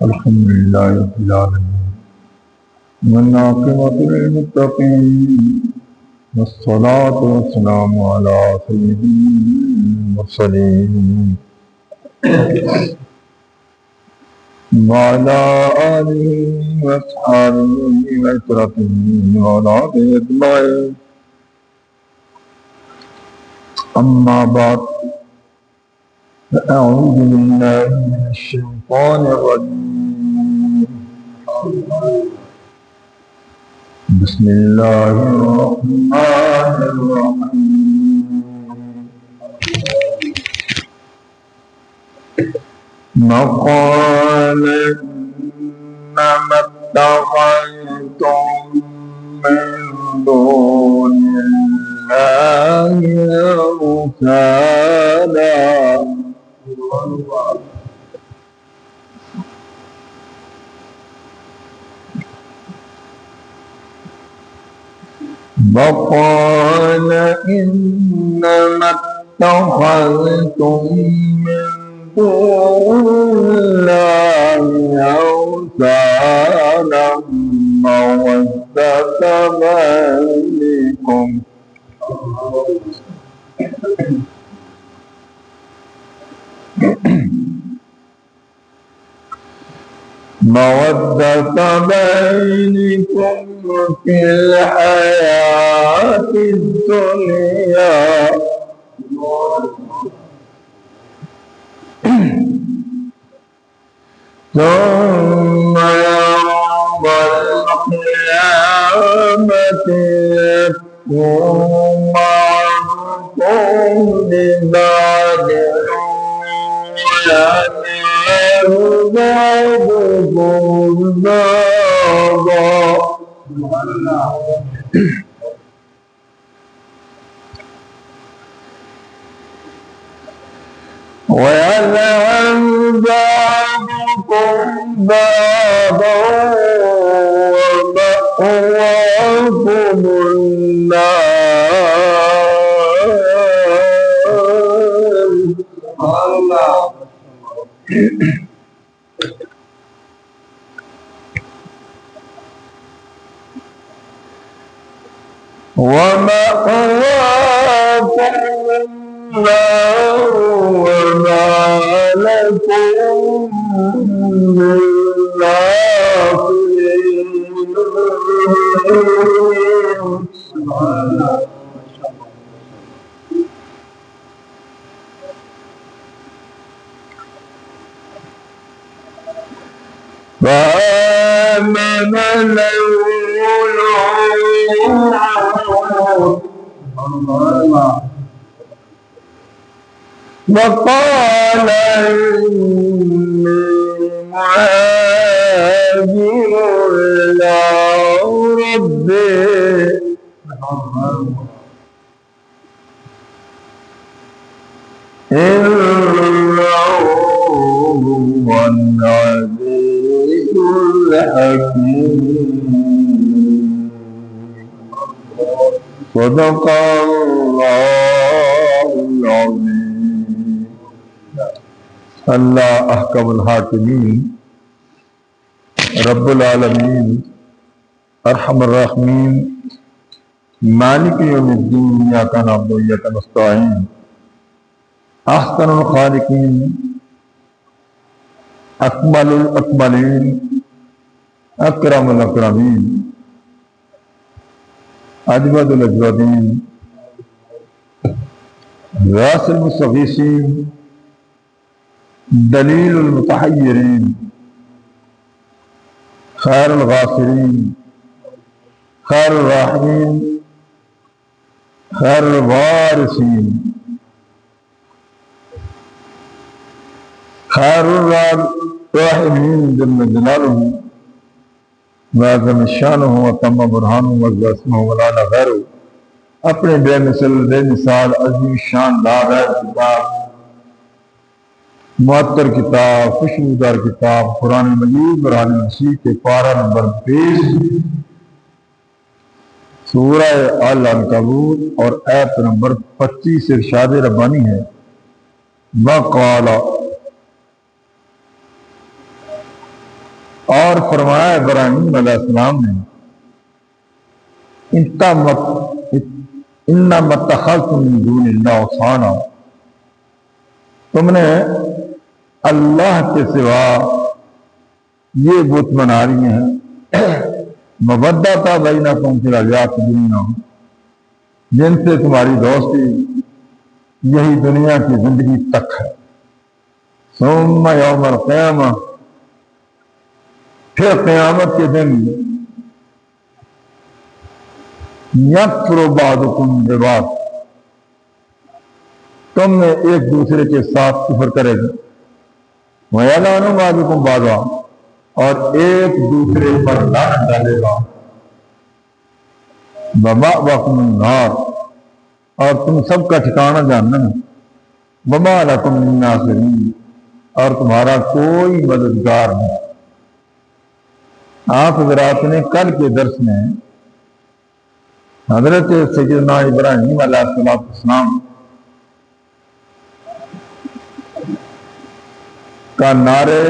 الحمد لله رب العالمين والعاقبة للمتقين والصلاة والسلام على سيد المرسلين وعلى آله وأصحابه وعترته وأولئك أجمعين. أما بعد، أعوذ بالله من الشيطان الرجيم. بسم الله الرحمن الرحيم. وقال إنما اتخذتم من دون الله أوثانا وقال إنما اتخذتم من دون الله أوثانا مودة بينكم في الحياة الدنيا ثم يوم القيامة يكون بعضكم لبعض وينال بعضكم بعضا ويلعن بعضكم بعضا ومأواكم النار. ومأواكم النار وما لكم من ناصرين. فآمن له لوط وقال إني مهاجر إلى ربي إنه هو العزيز الحكيم. صدق الله العظيم. اللہ احکم الحاکمین، رب العالمین، ارحم الراحمین، مالک یوم الدین، ایاک نعبد و ایاک نستعین، احسن الخالقین، اکمل الاکملین، اکرم الاکرمین، اجود الاجودین، غاث المستغیثین، دلیل المتحیرین، خیر الغافرین، خیر الراحمین، خیر الوارثین، خیر الراحمین جل جلالہ وعظم شانہ وتم برہانہ واسمہ ولانا غیرہ. اپنے بے مثل بے مثال عظیم شان لاغیر کتاب، معطر کتاب، خوشبودار کتاب قرآن مجید قرآن مسیح کے پارہ نمبر 20 سورہ العنکبوت اور آیت نمبر 25 ارشاد ربانی ہے. وقال اور فرمایا ابراہیم علیہ السلام نے انما اتخذتم من دون اللہ اوثانا، تم نے اللہ کے سوا یہ بت بنا رہی ہیں مودۃ بینکم فی الحیاۃ الدنیا، جن سے تمہاری دوستی یہی دنیا کی زندگی تک ہے، ثم یوم القیامہ، پھر قیامت کے دن یکفر بعضکم ببعض، تم میں ایک دوسرے کے ساتھ کفر کرے گا، وَيَلْعَنُ بَعْضُكُمْ بَعْضًا، اور ایک دوسرے پر لعنت ڈالے گا، وَمَأْوَاكُمُ النَّارُ، اور تم سب کا ٹھکانہ جہنم، وَمَا لَكُم مِّن نَّاصِرِينَ، اور تمہارا کوئی مددگار نہیں۔ آپ حضرات نے کل کے درس میں حضرت سیدنا ابراہیم علیہ السلام کا نعرے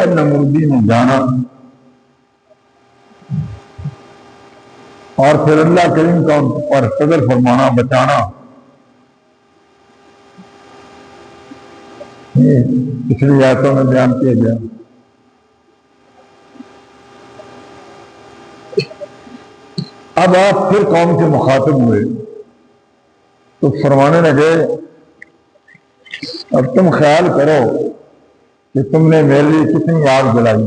نمرودی میں جانا اور پھر اللہ کریم کا ان پر فضل فرمانا، بچانا، پچھلی آیتوں میں بیان کیا گیا۔ اب آپ پھر قوم کے مخاطب ہوئے تو فرمانے لگے اب تم خیال کرو کہ تم نے میرے لیے کتنی آگ جلائی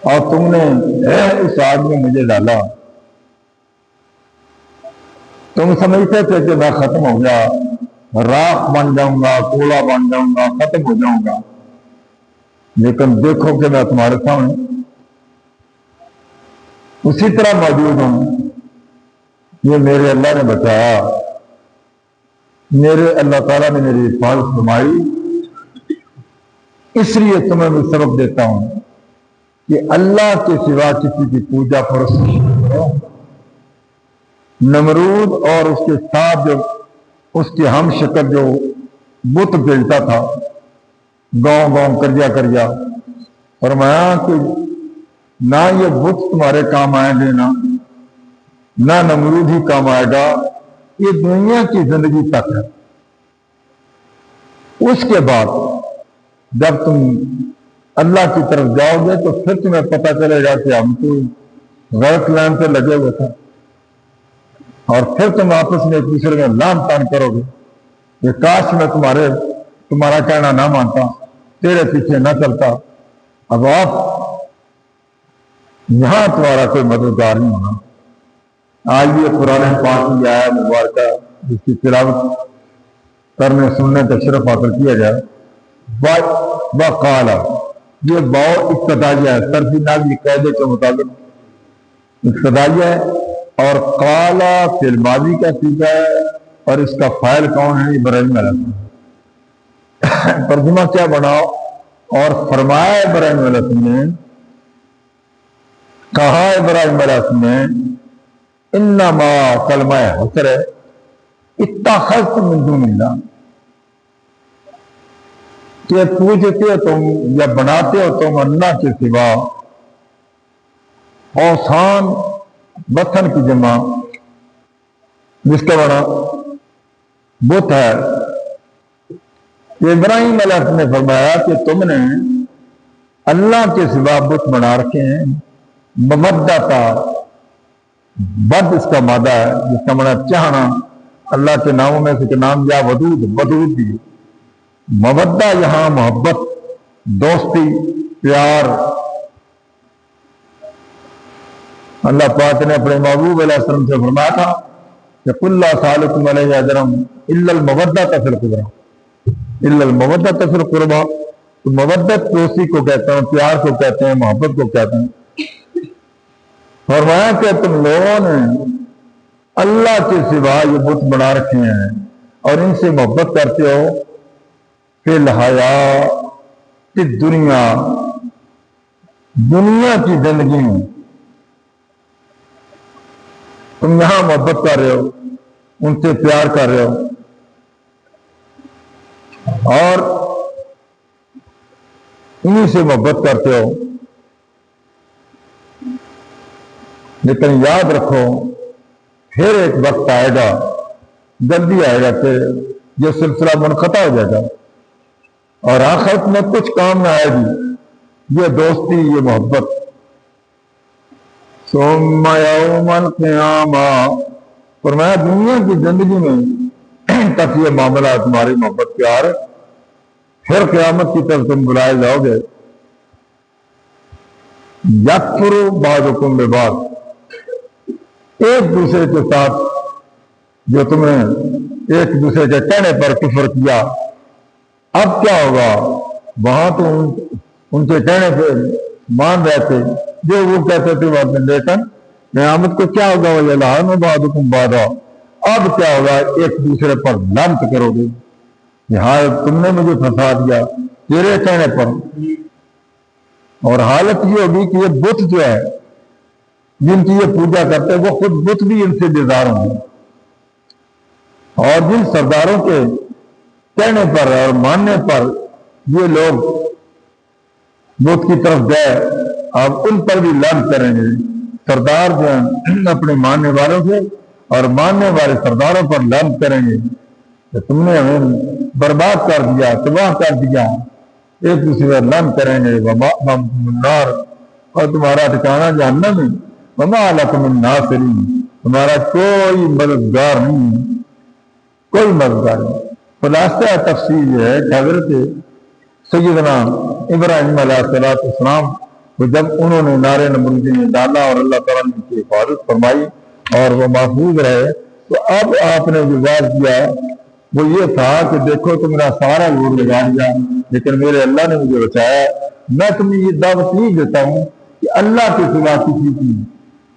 اور تم نے اس آگ میں مجھے ڈالا، تم سمجھتے تھے کہ میں ختم ہو گیا، راکھ بن جاؤں گا، کوڑا بن جاؤں گا، ختم ہو جاؤں گا، لیکن دیکھو کہ میں تمہارے سامنے اسی طرح موجود ہوں۔ یہ میرے اللہ نے بتایا، میرے اللہ تعالیٰ نے میری حفاظت فرمائی، اس لیے تمہیں میں سبق دیتا ہوں کہ اللہ کے سوا کسی کی پوجا پرستی کرو۔ نمرود اور اس کے ساتھ جو اس کے ہم شکل جو بت بھیجتا تھا گاؤں گاؤں کریا کریا، فرمایا کہ نہ یہ بت تمہارے کام آئیں گے، نہ نمرود ہی کام آئے گا، یہ دنیا کی زندگی تک ہے۔ اس کے بعد جب تم اللہ کی طرف جاؤ گے تو پھر تمہیں پتہ چلے گا کہ ہم تو غلط لائن پہ لگے ہوئے تھے، اور پھر تم آپس میں ایک دوسرے میں لام تان کرو گے کہ کاش میں تمہارا کہنا نہ مانتا، تیرے پیچھے نہ چلتا۔ اب آپ یہاں تمہارا کوئی مددگار نہیں ہونا۔ آج یہ قرآن پاک کی آیت مبارکہ جس کی تلاوت کرنے سننے کا شرف حاصل کیا جائے، وقال، یہ باؤ ابتدائیہ ہے، صرفی ناوی قاعدے کے مطابق ابتدائیہ ہے، اور قالا فی الماضی کا سیغہ ہے، اور اس کا فاعل کون ہے؟ ابراہیم علیہ السلام۔ ترجمہ کیا بناؤ؟ اور فرمایا ابراہیم علیہ السلام نے، کہا ابراہیم علیہ السلام نے، انما کلمہ حسر ہے، اتخذت من دون اللہ، کہ پوجتے ہو تم یا بناتے ہو تم اللہ کے سوا اوثان، وطن کی جمع جس کا بنا بت ہے۔ ابراہیم علیہ السلام نے فرمایا کہ تم نے اللہ کے سوا بت بنا رکھے ہیں، مودتا، بد اس کا مادہ ہے جس کا معنی چاہنا، اللہ کے ناموں میں سے کہ نام یا ودود، ودود بھی، مودہ یہاں محبت، دوستی، پیار۔ اللہ پاک نے اپنے محبوب علیہ السلام سے فرمایا تھا کہ قُلْ لَا أَسْأَلُكُمْ عَلَيْهِ أَجْرًا إِلَّا الْمَوَدَّةَ فِي الْقُرْبَى، إِلَّا الْمَوَدَّةَ فِي الْقُرْبَى، تو مودت دوستی کو کہتے ہیں، پیار کو کہتے ہیں، محبت کو کہتے ہیں۔ فرمایا کہ تم لوگوں نے اللہ کے سوا یہ بت بنا رکھے ہیں اور ان سے محبت کرتے ہو، فی الحیات الدنیا، دنیا کی زندگی میں تم یہاں محبت کر رہے ہو، ان سے پیار کر رہے ہو، اور انہیں سے محبت کرتے ہو، لیکن یاد رکھو پھر ایک وقت آئے گا، جلدی آئے گا کہ یہ سلسلہ منقطع ہو جائے گا اور آخرت میں کچھ کام نہ آئے گی یہ دوستی، یہ محبت۔ ثم یوم القیامہ، فرمایا دنیا کی زندگی میں تک یہ معاملہ تمہاری محبت پیار، پھر قیامت کی طرف تم بلائے جاؤ گے۔ یکفر بعضکم ببعض، ایک دوسرے کے ساتھ جو تم نے ایک دوسرے کے کہنے پر کفر کیا، اب کیا ہوگا؟ وہاں تو ان کے کہنے پہ مان رہے تھے جو وہ کہتے تھے بعد میں، لیکن قیامت کو کیا ہوگا؟ وَيَلْعَنُ بَعْضُكُمْ بَعْضًا، اب کیا ہوگا؟ ایک دوسرے پر لعنت کرو گے، یہاں تم نے مجھے پھنسا دیا تیرے کہنے پر۔ اور حالت یہ ہوگی کہ یہ بت جو ہے جن کی یہ پوجا کرتے ہیں وہ خود بت بھی ان سے بیزار ہوں گے، اور جن سرداروں کے کہنے پر اور ماننے پر یہ لوگ بت کی طرف گئے، اب ان پر بھی لعنت کریں گے۔ سردار جو ہیں اپنے ماننے والوں سے اور ماننے والے سرداروں پر لعنت کریں گے کہ تم نے ہمیں برباد کر دیا، تباہ کر دیا، ایک دوسرے پر لعنت کریں گے۔ النار، اور تمہارا ٹھکانہ جہنم ہے۔ وما لکم من ناصرین، تمہارا کوئی مددگار نہیں، کوئی مددگار نہیں۔ خلاصہ تفسیر یہ ہے کہ حضرت سیدنا ابراہیم علیہ السلام کو جب انہوں نے نار نمرودی میں ڈالا اور اللہ تعالیٰ نے ان کی حفاظت فرمائی اور وہ محفوظ رہے، تو اب آپ نے جو واضح کیا وہ یہ تھا کہ دیکھو تم میرا سارا زور لگا دیا لیکن میرے اللہ نے مجھے بچایا۔ میں تمہیں یہ دعوت نہیں دیتا ہوں کہ اللہ کے سوا کسی کی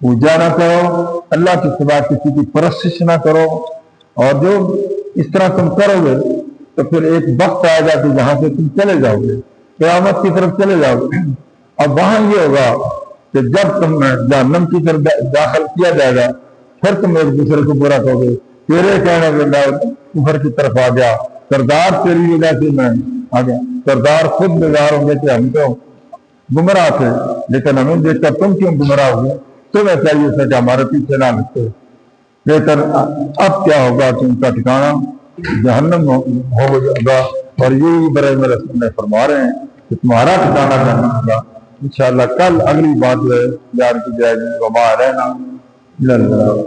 پوجا نہ کرو، اللہ کے سوا کسی کی پرستش نہ کرو، اور جو اس طرح تم کرو گے تو پھر ایک وقت آئے گا کہ جہاں سے تم چلے جاؤ گے، قیامت کی طرف چلے جاؤ گے۔ اب وہاں یہ ہوگا کہ جب تم جہنم کی طرف داخل کیا جائے گا پھر تم ایک دوسرے کو برا کہو گے، تیرے کہنے کے بعد کفر کی طرف آ گیا، سردار تیری وجہ سے میں آ گیا۔ سردار خود بیزار ہوں گے کہ ہم تو گمراہ تھے لیکن ہمیں دیکھ کر تم کیوں گمراہ ہوئے، تمہیں چاہیے تھا کہ ہمارے پیچھے نہ لگتے، لیکن اب کیا ہوگا کہ ان کا ٹھکانہ جہنم ہوگا، اور یہی برائے میرے رسول نے فرما رہے ہیں کہ تمہارا ٹھکانہ جہنم ہوگا۔ انشاءاللہ کل اگلی بات جو ہے بیان کی جائے گی۔ وما علینا الا البلاغ۔